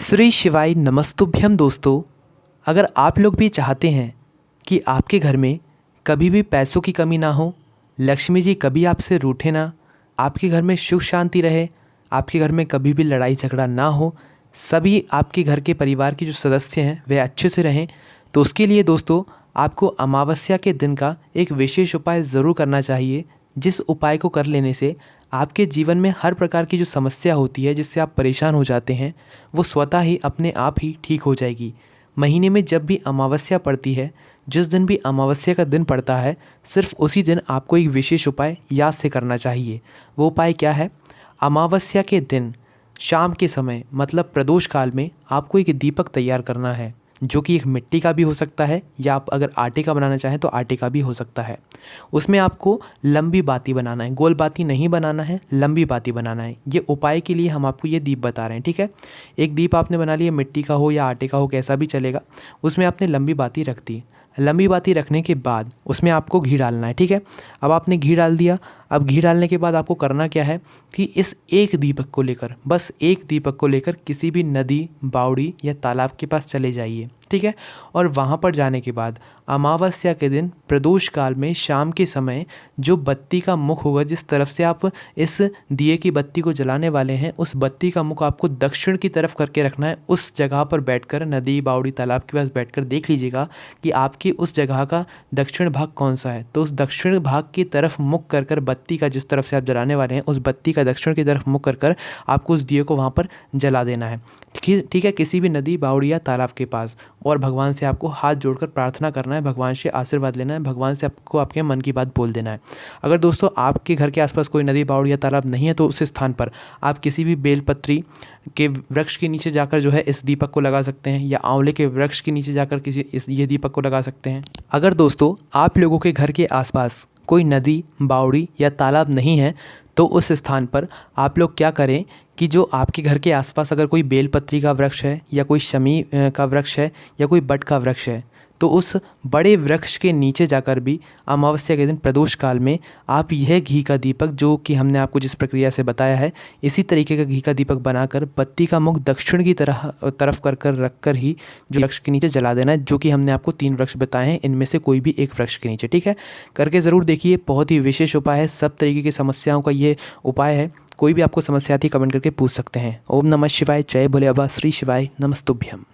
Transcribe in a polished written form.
श्री शिवाय नमस्तुभ्यम। दोस्तों, अगर आप लोग भी चाहते हैं कि आपके घर में कभी भी पैसों की कमी ना हो, लक्ष्मी जी कभी आपसे रूठे ना, आपके घर में सुख शांति रहे, आपके घर में कभी भी लड़ाई झगड़ा ना हो, सभी आपके घर के परिवार के जो सदस्य हैं वे अच्छे से रहें, तो उसके लिए दोस्तों आपको अमावस्या के दिन का एक विशेष उपाय ज़रूर करना चाहिए। जिस उपाय को कर लेने से आपके जीवन में हर प्रकार की जो समस्या होती है, जिससे आप परेशान हो जाते हैं, वो स्वतः ही अपने आप ही ठीक हो जाएगी। महीने में जब भी अमावस्या पड़ती है, जिस दिन भी अमावस्या का दिन पड़ता है, सिर्फ उसी दिन आपको एक विशेष उपाय याद से करना चाहिए। वो उपाय क्या है? अमावस्या के दिन शाम के समय मतलब प्रदोष काल में आपको एक दीपक तैयार करना है, जो कि एक मिट्टी का भी हो सकता है या आप अगर आटे का बनाना चाहें तो आटे का भी हो सकता है। उसमें आपको लंबी बाती बनाना है, गोल बाती नहीं बनाना है, लंबी बाती बनाना है। ये उपाय के लिए हम आपको ये दीप बता रहे हैं, ठीक है। एक दीप आपने बना लिया, मिट्टी का हो या आटे का हो, कैसा भी चलेगा। उसमें आपने लंबी बाती रख दी। लंबी बाती रखने के बाद उसमें आपको घी डालना है, ठीक है। अब आपने घी डाल दिया। अब घी डालने के बाद आपको करना क्या है कि इस एक दीपक को लेकर, बस एक दीपक को लेकर किसी भी नदी, बावड़ी या तालाब के पास चले जाइए, ठीक है। और वहाँ पर जाने के बाद अमावस्या के दिन प्रदोष काल में शाम के समय जो बत्ती का मुख होगा, जिस तरफ से आप इस दिए की बत्ती को जलाने वाले हैं, उस बत्ती का मुख आपको दक्षिण की तरफ करके रखना है। उस जगह पर बैठकर, नदी, बावड़ी, तालाब के पास बैठकर देख लीजिएगा कि आपकी उस जगह का दक्षिण भाग कौन सा है। तो उस दक्षिण भाग की तरफ मुख कर कर बत्ती का, जिस तरफ से आप जलाने वाले हैं, उस बत्ती का दक्षिण की तरफ मुख कर कर आपको उस दिए को वहाँ पर जला देना है, ठीक है। किसी भी नदी, बावड़ी या तालाब के पास। और भगवान से आपको हाथ जोड़कर प्रार्थना करना है, भगवान से आशीर्वाद लेना है, भगवान से आपको आपके मन की बात बोल देना है। अगर दोस्तों आपके घर के आसपास कोई नदी, बावड़ी या तालाब नहीं है, तो उस स्थान पर आप किसी भी बेलपत्री के वृक्ष के नीचे जाकर जो है इस दीपक को लगा सकते हैं, या आंवले के वृक्ष के नीचे जाकर ये दीपक को लगा सकते हैं। अगर दोस्तों आप लोगों के घर के आसपास कोई नदी, बावड़ी या तालाब नहीं है, तो उस स्थान पर आप लोग क्या करें कि जो आपके घर के आसपास अगर कोई बेलपत्री का वृक्ष है, या कोई शमी का वृक्ष है, या कोई बट का वृक्ष है, तो उस बड़े वृक्ष के नीचे जाकर भी अमावस्या के दिन प्रदोष काल में आप यह घी का दीपक, जो कि हमने आपको जिस प्रक्रिया से बताया है, इसी तरीके का घी का दीपक बनाकर बत्ती का मुख दक्षिण की तरफ कर रख कर ही जो वृक्ष के नीचे जला देना है, जो कि हमने आपको 3 वृक्ष बताए हैं, इनमें से कोई भी एक वृक्ष के नीचे, ठीक है। करके ज़रूर देखिए, बहुत ही विशेष उपाय है। सब तरीके की समस्याओं का ये उपाय है। कोई भी आपको समस्या आती है, कमेंट करके पूछ सकते हैं। ओम नमः शिवाय, जय भोले बाबा, श्री शिवाय नमस्तुभ्यम।